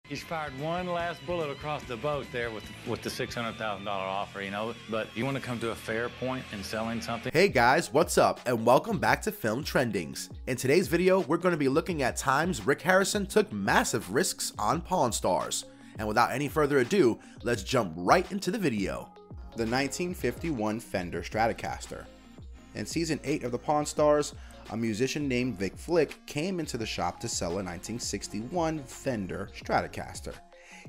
He's fired one last bullet across the boat there with the $600,000 offer, you know. But you want to come to a fair point in selling something. Hey guys, what's up? And welcome back to Film Trendings. In today's video, we're going to be looking at times Rick Harrison took massive risks on Pawn Stars. And without any further ado, let's jump right into the video. The 1951 Fender Stratocaster. In season 8 of the Pawn Stars, a musician named Vic Flick came into the shop to sell a 1961 Fender Stratocaster.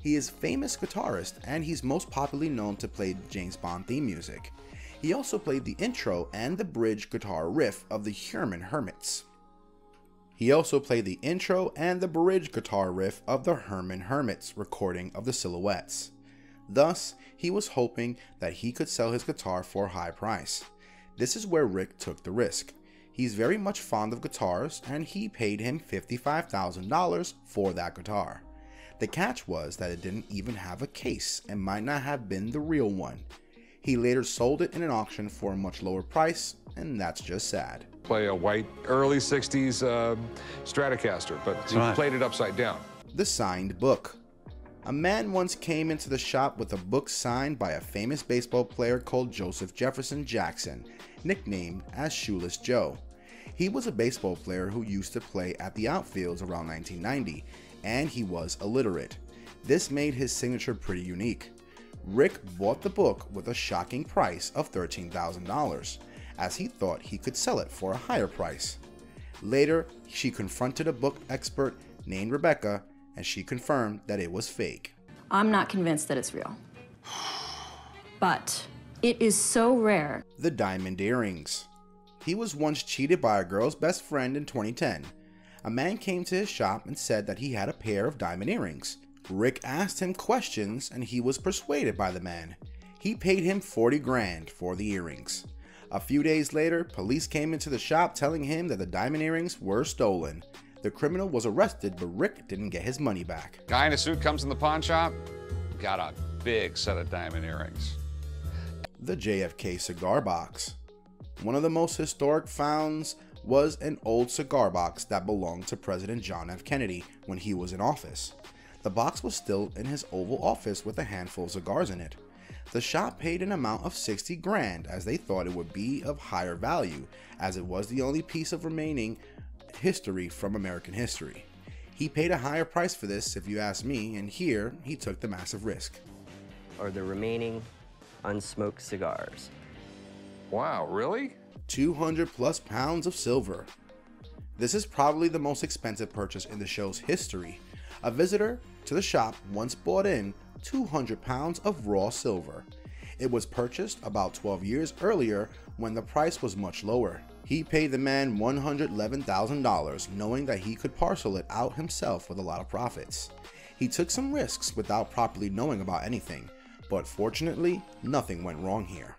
He is a famous guitarist, and he's most popularly known to play James Bond theme music. He also played the intro and the bridge guitar riff of the Herman Hermits. Recording of the Silhouettes. Thus, he was hoping that he could sell his guitar for a high price. This is where Rick took the risk. He's very much fond of guitars, and he paid him $55,000 for that guitar. The catch was that it didn't even have a case and might not have been the real one. He later sold it in an auction for a much lower price, and that's just sad. Play a white early 60s Stratocaster, but he played it upside down. The signed book. A man once came into the shop with a book signed by a famous baseball player called Joseph Jefferson Jackson, nicknamed as Shoeless Joe. He was a baseball player who used to play at the outfields around 1990, and he was illiterate. This made his signature pretty unique. Rick bought the book with a shocking price of $13,000, as he thought he could sell it for a higher price. Later, she confronted a book expert named Rebecca, and she confirmed that it was fake. I'm not convinced that it's real. But it is so rare. The diamond earrings. He was once cheated by a girl's best friend in 2010. A man came to his shop and said that he had a pair of diamond earrings. Rick asked him questions and he was persuaded by the man. He paid him $40 grand for the earrings. A few days later, police came into the shop telling him that the diamond earrings were stolen. The criminal was arrested, but Rick didn't get his money back. Guy in a suit comes in the pawn shop, got a big set of diamond earrings. The JFK cigar box. One of the most historic finds was an old cigar box that belonged to President John F. Kennedy when he was in office. The box was still in his Oval Office with a handful of cigars in it. The shop paid an amount of $60 grand as they thought it would be of higher value, as it was the only piece of remaining history from American history. He paid a higher price for this, if you ask me, and here he took the massive risk. Are the remaining unsmoked cigars. Wow, really? 200 plus pounds of silver. This is probably the most expensive purchase in the show's history. A visitor to the shop once bought in 200 pounds of raw silver. It was purchased about 12 years earlier when the price was much lower. He paid the man $111,000, knowing that he could parcel it out himself with a lot of profits. He took some risks without properly knowing about anything, but fortunately, nothing went wrong here.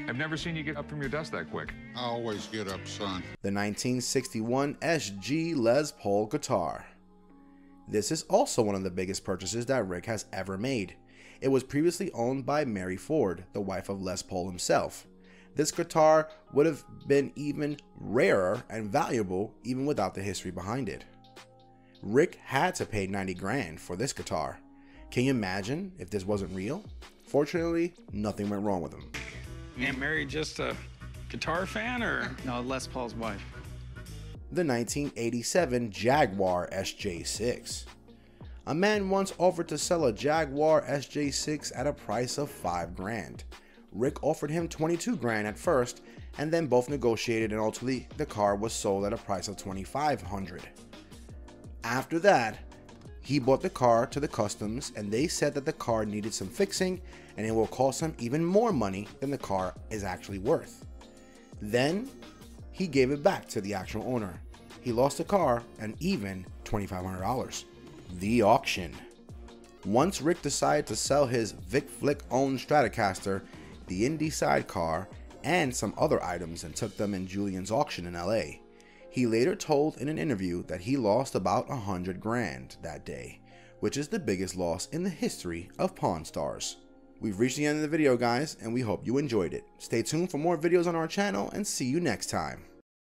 I've never seen you get up from your desk that quick. I always get up, son. The 1961 SG Les Paul guitar. This is also one of the biggest purchases that Rick has ever made. It was previously owned by Mary Ford, the wife of Les Paul himself. This guitar would have been even rarer and valuable even without the history behind it. Rick had to pay 90 grand for this guitar. Can you imagine if this wasn't real? Fortunately, nothing went wrong with him. Aunt Mary just a guitar fan, or? No, Les Paul's wife. The 1987 Jaguar SJ6. A man once offered to sell a Jaguar SJ6 at a price of $5 grand. Rick offered him 22 grand at first, and then both negotiated, and ultimately the car was sold at a price of $2,500. After that, he brought the car to the customs, and they said that the car needed some fixing and it will cost him even more money than the car is actually worth. Then he gave it back to the actual owner. He lost the car and even $2,500. The auction. Once Rick decided to sell his Vic Flick owned Stratocaster, the Indy sidecar, and some other items and took them in Julian's auction in LA. He later told in an interview that he lost about 100 grand that day, which is the biggest loss in the history of Pawn Stars. We've reached the end of the video, guys, and we hope you enjoyed it. Stay tuned for more videos on our channel and see you next time.